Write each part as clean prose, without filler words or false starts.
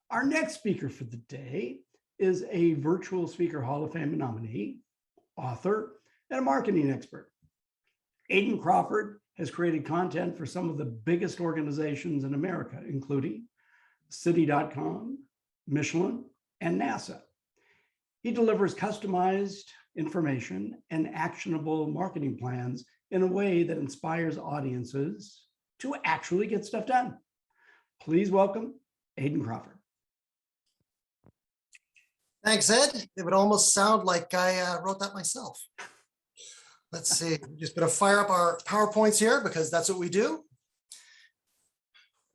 Our next speaker for the day is a Virtual Speaker Hall of Fame nominee, author, and a marketing expert. Aiden Crawford has created content for some of the biggest organizations in America, including City.com, Michelin, and NASA. He delivers customized information and actionable marketing plans in a way that inspires audiences to actually get stuff done. Please welcome Aiden Crawford. Thanks, Ed. It would almost sound like I wrote that myself. Let's see, just gonna fire up our PowerPoints here because that's what we do.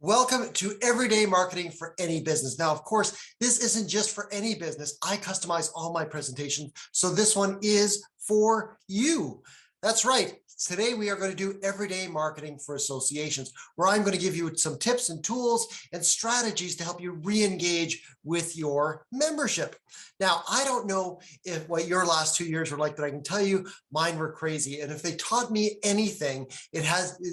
Welcome to Everyday Marketing for Any Business. Now, of course, this isn't just for any business. I customize all my presentations, so this one is for you. That's right. Today, we are going to do everyday marketing for associations, where I'm going to give you some tips and tools and strategies to help you re-engage with your membership. Now, I don't know what your last 2 years were like, but I can tell you mine were crazy. And if they taught me anything, it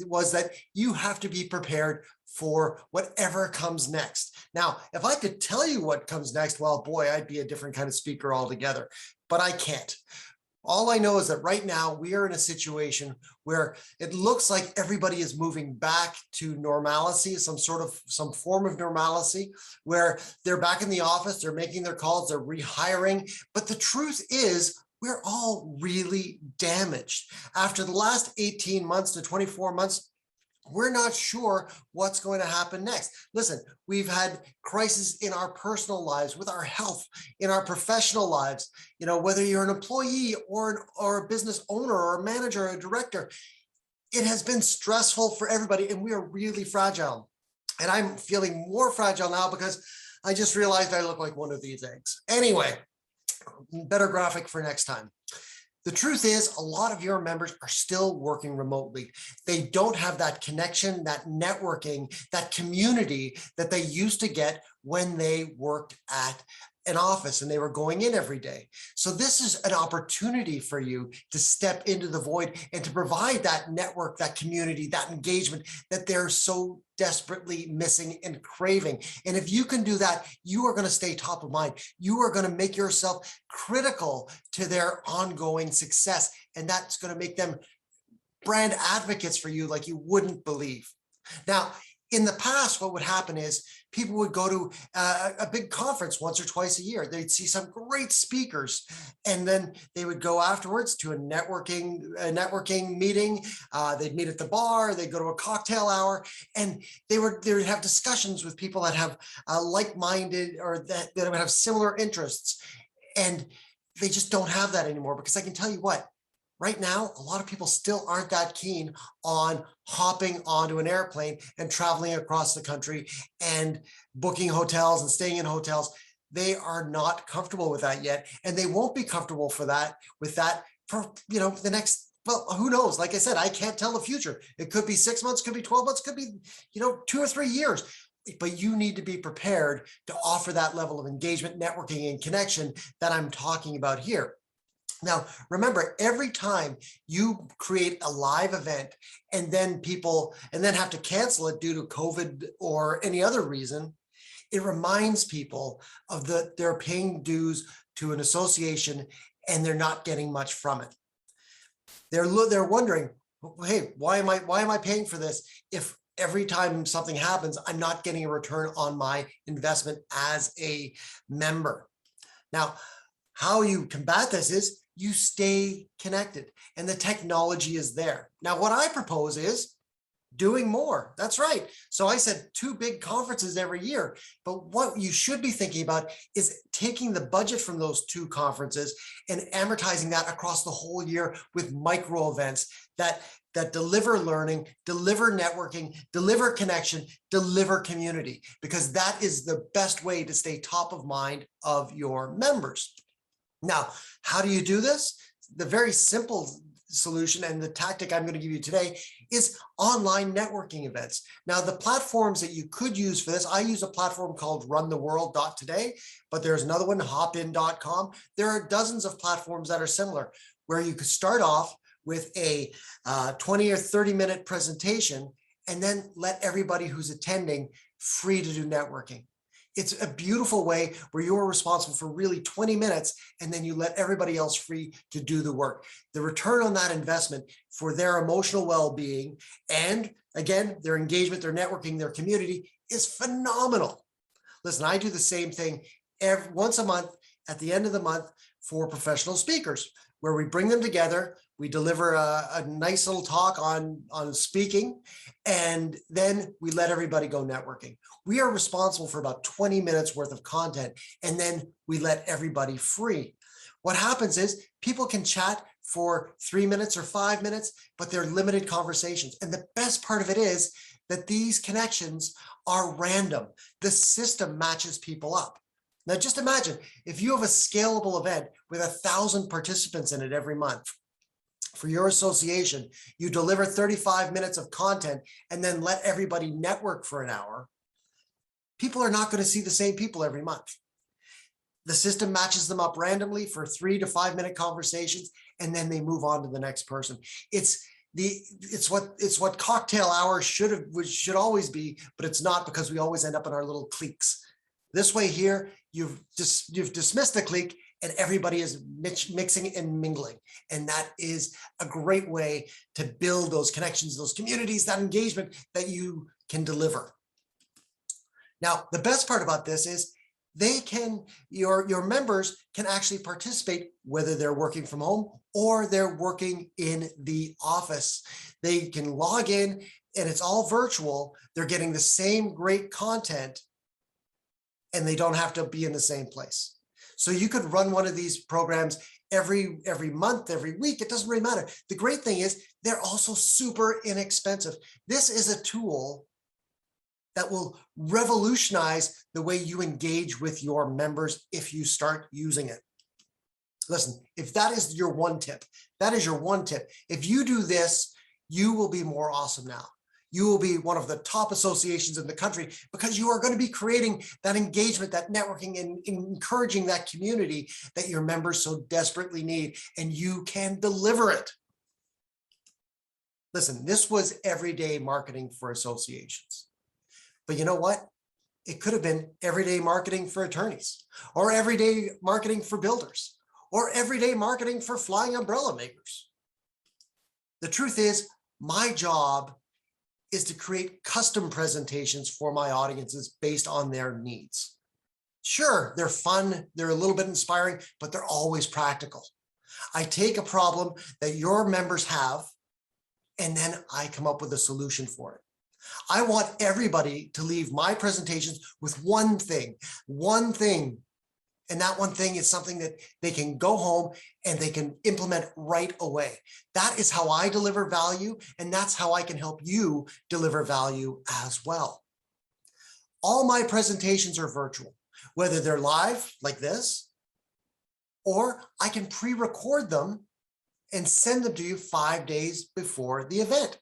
was that you have to be prepared for whatever comes next. Now, if I could tell you what comes next, well, boy, I'd be a different kind of speaker altogether, but I can't. All I know is that right now we are in a situation where it looks like everybody is moving back to normalcy, some form of normalcy, where they're back in the office, they're making their calls, they're rehiring. But the truth is, we're all really damaged. After the last 18 months to 24 months, we're not sure what's going to happen next. Listen, we've had crises in our personal lives, with our health, in our professional lives. You know, whether you're an employee or a business owner or a manager or a director, it has been stressful for everybody, and we are really fragile. And I'm feeling more fragile now because I just realized I look like one of these eggs. Anyway, better graphic for next time. The truth is, a lot of your members are still working remotely. They don't have that connection, that networking, that community that they used to get when they worked at an office and they were going in every day. So this is an opportunity for you to step into the void and to provide that network, that community, that engagement that they're so desperately missing and craving. And if you can do that, you are going to stay top of mind. You are going to make yourself critical to their ongoing success. And that's going to make them brand advocates for you like you wouldn't believe. Now, in the past, what would happen is people would go to a big conference once or twice a year. They'd see some great speakers, and then they would go afterwards to a networking meeting. They'd meet at the bar, they'd go to a cocktail hour, and they would have discussions with people that have like-minded or that would have similar interests. And they just don't have that anymore, because I can tell you what, right now, a lot of people still aren't that keen on hopping onto an airplane and traveling across the country and booking hotels and staying in hotels. They are not comfortable with that yet, and they won't be comfortable with that for the next, well, who knows? Like I said, I can't tell the future. It could be 6 months, could be 12 months, could be 2 or 3 years. But you need to be prepared to offer that level of engagement, networking, and connection that I'm talking about here. Now, remember, every time you create a live event and then have to cancel it due to COVID or any other reason, it reminds people of they're paying dues to an association and they're not getting much from it. They're wondering, hey, why am I paying for this if every time something happens, I'm not getting a return on my investment as a member? Now, how you combat this is you stay connected, and the technology is there. Now, what I propose is doing more. That's right. So I said 2 big conferences every year, but what you should be thinking about is taking the budget from those 2 conferences and amortizing that across the whole year with micro events that deliver learning, deliver networking, deliver connection, deliver community, because that is the best way to stay top of mind of your members. Now, how do you do this? The very simple solution and the tactic I'm going to give you today is online networking events. Now, the platforms that you could use for this, I use a platform called runtheworld.today, but there's another one, hopin.com. There are dozens of platforms that are similar, where you could start off with a 20 or 30-minute presentation and then let everybody who's attending free to do networking. It's a beautiful way where you're responsible for really 20 minutes and then you let everybody else free to do the work. The return on that investment for their emotional well-being and again, their engagement, their networking, their community is phenomenal. Listen, I do the same thing once a month at the end of the month for professional speakers, where we bring them together, we deliver a nice little talk on speaking, and then we let everybody go networking. We are responsible for about 20 minutes worth of content, and then we let everybody free. What happens is people can chat for 3 minutes or 5 minutes, but they're limited conversations. And the best part of it is that these connections are random. The system matches people up. Now, just imagine if you have a scalable event with 1,000 participants in it every month. For your association, you deliver 35 minutes of content and then let everybody network for an hour. People are not going to see the same people every month. The system matches them up randomly for 3 to 5 minute conversations, and then they move on to the next person. It's what cocktail hour should always be, but it's not, because we always end up in our little cliques. This way here, you've dismissed the clique and everybody is mixing and mingling. And that is a great way to build those connections, those communities, that engagement that you can deliver. Now, the best part about this is your members can actually participate whether they're working from home or they're working in the office. They can log in and it's all virtual. They're getting the same great content and they don't have to be in the same place. So you could run one of these programs every month, every week. It doesn't really matter. The great thing is they're also super inexpensive. This is a tool that will revolutionize the way you engage with your members if you start using it. Listen, if that is your one tip, that is your one tip. If you do this, you will be more awesome now. You will be one of the top associations in the country because you are going to be creating that engagement, that networking, and encouraging that community that your members so desperately need, and you can deliver it. Listen, this was everyday marketing for associations. But you know what? It could have been everyday marketing for attorneys, or everyday marketing for builders, or everyday marketing for flying umbrella makers. The truth is, my job is to create custom presentations for my audiences based on their needs. Sure, they're fun, they're a little bit inspiring, but they're always practical. I take a problem that your members have, and then I come up with a solution for it. I want everybody to leave my presentations with one thing. And that one thing is something that they can go home and they can implement right away. That is how I deliver value, and that's how I can help you deliver value as well. All my presentations are virtual, whether they're live like this, or I can pre-record them and send them to you 5 days before the event.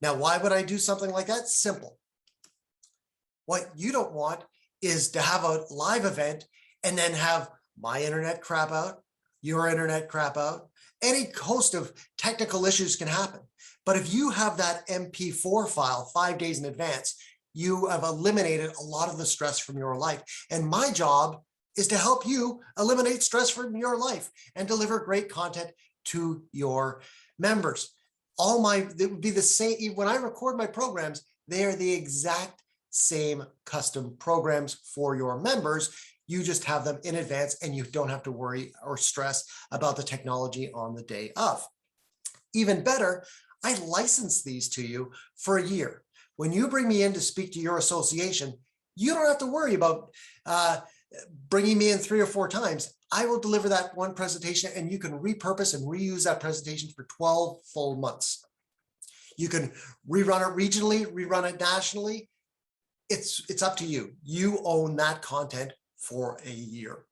Now, why would I do something like that? Simple. What you don't want is to have a live event and then have my internet crap out, your internet crap out. Any host of technical issues can happen. But if you have that MP4 file 5 days in advance, you have eliminated a lot of the stress from your life. And my job is to help you eliminate stress from your life and deliver great content to your members. It would be the same. When I record my programs, they are the exact same custom programs for your members. You just have them in advance and you don't have to worry or stress about the technology on the day of. Even better, I license these to you for a year. When you bring me in to speak to your association, you don't have to worry about bringing me in 3 or 4 times. I will deliver that one presentation and you can repurpose and reuse that presentation for 12 full months. You can rerun it regionally, rerun it nationally. It's up to you. You own that content for a year.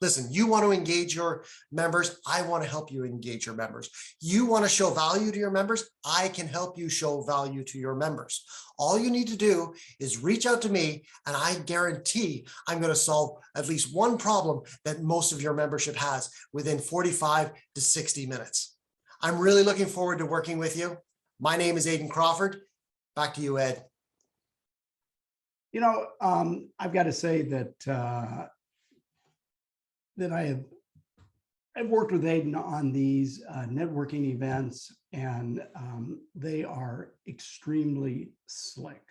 Listen, you want to engage your members. I want to help you engage your members. You want to show value to your members. I can help you show value to your members. All you need to do is reach out to me, and I guarantee I'm going to solve at least one problem that most of your membership has within 45 to 60 minutes. I'm really looking forward to working with you. My name is Aiden Crawford. Back to you, Ed. I've got to say that I've worked with Aiden on these networking events, and they are extremely slick.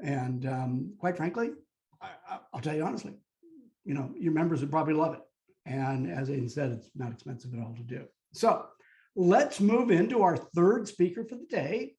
And quite frankly, I'll tell you honestly, your members would probably love it. And as Aiden said, it's not expensive at all to do. So let's move into our third speaker for the day.